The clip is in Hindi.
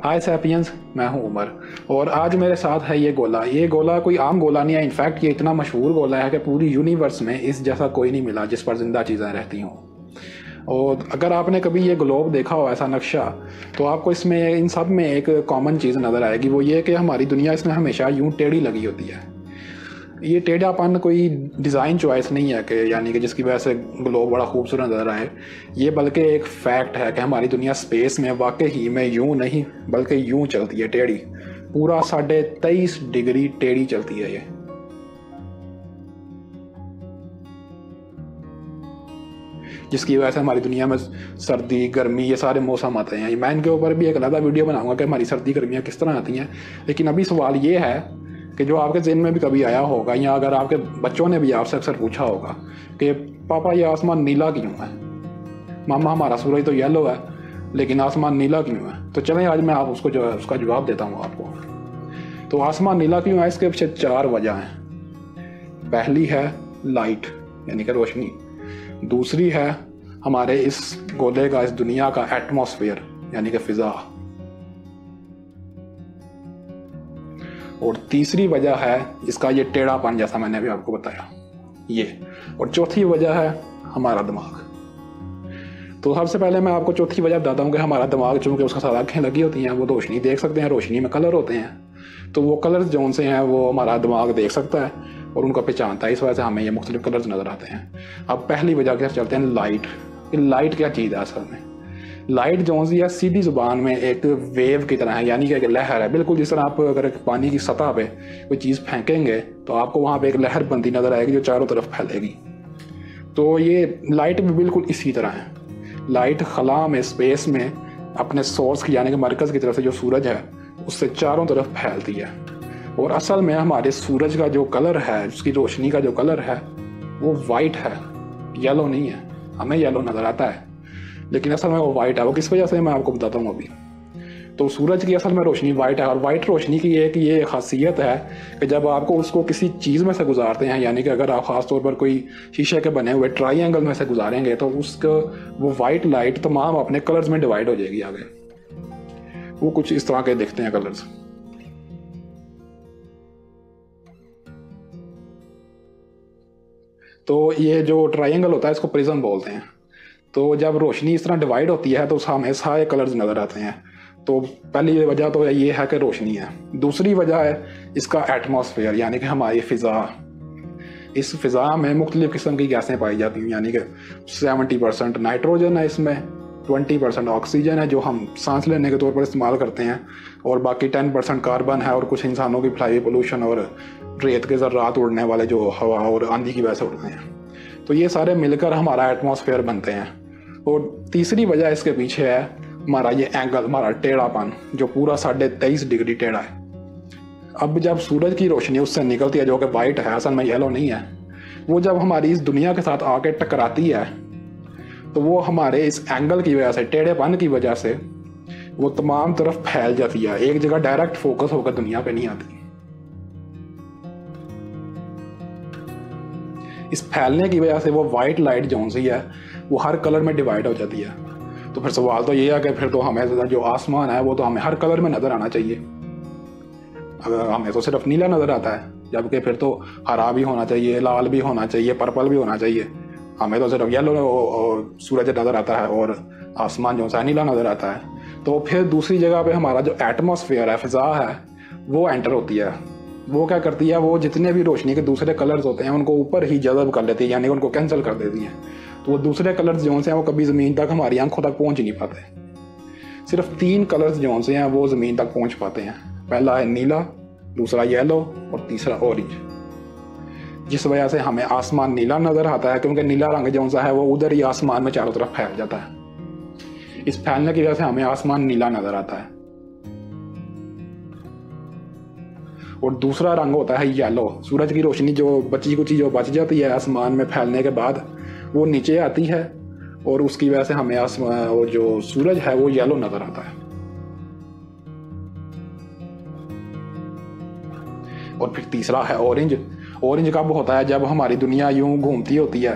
हाय सैपियंस, मैं हूं उमर और आज मेरे साथ है ये गोला। ये गोला कोई आम गोला नहीं है, इनफैक्ट ये इतना मशहूर गोला है कि पूरी यूनिवर्स में इस जैसा कोई नहीं मिला जिस पर जिंदा चीज़ें रहती हों। और अगर आपने कभी ये ग्लोब देखा हो, ऐसा नक्शा, तो आपको इसमें इन सब में एक कॉमन चीज़ नज़र आएगी। वो ये कि हमारी दुनिया इसमें हमेशा यूं टेढ़ी लगी होती है। ये टेढ़ापन कोई डिज़ाइन चॉइस नहीं है कि यानी कि जिसकी वजह से ग्लोब बड़ा खूबसूरत नज़र आए। ये बल्कि एक फैक्ट है कि हमारी दुनिया स्पेस में वाकई ही में यूं नहीं बल्कि यूं चलती है, टेढ़ी। पूरा 23.5 डिग्री टेढ़ी चलती है ये। जिसकी वजह से हमारी दुनिया में सर्दी गर्मी ये सारे मौसम आते हैं। मैं इनके ऊपर भी एक अलग वीडियो बनाऊंगा कि हमारी सर्दी गर्मियाँ किस तरह आती हैं। लेकिन अभी सवाल ये है कि जो आपके ज़हन में भी कभी आया होगा या अगर आपके बच्चों ने भी आपसे अक्सर पूछा होगा कि पापा ये आसमान नीला क्यों है, मामा हमारा सूरज तो येलो है लेकिन आसमान नीला क्यों है। तो चलें आज मैं आप उसको जो है उसका जवाब देता हूँ आपको। तो आसमान नीला क्यों है, इसके पीछे 4 वजह हैं। पहली है लाइट यानी कि रोशनी। दूसरी है हमारे इस गोले का, इस दुनिया का एटमॉस्फेयर यानी कि फिजा। और तीसरी वजह है इसका ये टेढ़ापन, जैसा मैंने अभी आपको बताया ये। और चौथी वजह है हमारा दिमाग। तो सबसे पहले मैं आपको चौथी वजह बताता हूँ कि हमारा दिमाग, चूँकि उसका साथ आँखें लगी होती हैं, वो रोशनी देख सकते हैं, रोशनी में कलर होते हैं। तो वो कलर्स जौन से हैं वो हमारा दिमाग देख सकता है और उनका पहचानता है। इस वजह से हमें ये मुख्तलिफ कलर्स नज़र आते हैं। अब पहली वजह के चलते हैं लाइट। लाइट क्या चीज़ है असल में? लाइट जो सी है सीधी ज़ुबान में एक वेव की तरह है, यानी कि एक लहर है। बिल्कुल जिस तरह आप अगर पानी की सतह पे कोई चीज़ फेंकेंगे तो आपको वहाँ पे एक लहर बनती नज़र आएगी जो चारों तरफ फैलेगी। तो ये लाइट भी बिल्कुल इसी तरह है। लाइट खला में, स्पेस में अपने सोर्स की यानी कि मरकज़ की तरफ से जो सूरज है उससे चारों तरफ फैलती है। और असल में हमारे सूरज का जो कलर है, उसकी रोशनी का जो कलर है वो वाइट है, येलो नहीं है। हमें येलो नज़र आता है लेकिन असल में वो वाइट है। वो किस वजह से मैं आपको बताता हूँ अभी। तो सूरज की असल में रोशनी वाइट है और वाइट रोशनी की एक ये खासियत है कि जब आपको उसको किसी चीज़ में से गुजारते हैं, यानी कि अगर आप ख़ास तौर पर कोई शीशे के बने हुए ट्राइंगल में से गुजारेंगे तो उसका वो वाइट लाइट तमाम अपने कलर्स में डिवाइड हो जाएगी आगे। वो कुछ इस तरह के दिखते हैं कलर्स। तो ये जो ट्राइंगल होता है इसको प्रिज्म बोलते हैं। तो जब रोशनी इस तरह डिवाइड होती है तो हमें सारे कलर्स नज़र आते हैं। तो पहली वजह तो ये है कि रोशनी है। दूसरी वजह है इसका एटमॉस्फेयर यानी कि हमारी फ़िज़ा। इस फ़िज़ा में मुख्तलिफ़ किस्म की गैसें पाई जाती हैं, यानी कि 70% नाइट्रोजन है, इसमें 20% ऑक्सीजन है जो हम सांस लेने के तौर पर इस्तेमाल करते हैं, और बाकी 10% कार्बन है और कुछ इंसानों की फ्लाई पोल्यूशन और रेत के ज़र्रात उड़ने वाले जो हवा और आंधी की वजह से उड़ते हैं। तो ये सारे मिलकर हमारा एटमॉस्फेयर बनते हैं। और तीसरी वजह इसके पीछे है हमारा ये एंगल, हमारा टेढ़ापन जो पूरा 23.5 डिग्री टेढ़ा है। अब जब सूरज की रोशनी उससे निकलती है जो कि वाइट है, असल में येलो नहीं है, वो जब हमारी इस दुनिया के साथ आके टकराती है तो वो हमारे इस एंगल की वजह से, टेढ़ेपन की वजह से वो तमाम तरफ फैल जाती है, एक जगह डायरेक्ट फोकस होकर दुनिया पे नहीं आती। इस फैलने की वजह से वो वाइट लाइट जो सी है वो हर कलर में डिवाइड हो जाती है। तो फिर सवाल तो ये है कि फिर तो हमें जो आसमान है वो तो हमें हर कलर में नज़र आना चाहिए। अगर हमें तो सिर्फ नीला नज़र आता है, जबकि फिर तो हरा भी होना चाहिए, लाल भी होना चाहिए, पर्पल भी होना चाहिए। हमें तो सिर्फ येलो सूरज नज़र आता है और आसमान जो सा नीला नज़र आता है। तो फिर दूसरी जगह पे हमारा जो एटमॉस्फेयर है, फ़िज़ा है, वो एंटर होती है। वो क्या करती है, वो जितने भी रोशनी के दूसरे कलर्स होते हैं उनको ऊपर ही जज़ब कर लेती है, यानी उनको कैंसिल कर देती है। तो वो दूसरे कलर्स जो से हैं वो कभी ज़मीन तक, हमारी आंखों तक पहुंच नहीं पाते। सिर्फ 3 कलर्स जो से हैं वो ज़मीन तक पहुंच पाते हैं। पहला है नीला, दूसरा येलो और तीसरा ऑरेंज। जिस वजह से हमें आसमान नीला नज़र आता है, क्योंकि नीला रंग जो सा है वो उधर ही आसमान में चारों तरफ फैल जाता है। इस फैलने की वजह से हमें आसमान नीला नज़र आता है। और दूसरा रंग होता है येलो। सूरज की रोशनी जो बची कुची जो बच जाती है आसमान में फैलने के बाद वो नीचे आती है और उसकी वजह से हमें आसमान और जो सूरज है वो येलो नज़र आता है। और फिर तीसरा है ऑरेंज। ऑरेंज कब होता है, जब हमारी दुनिया यूं घूमती होती है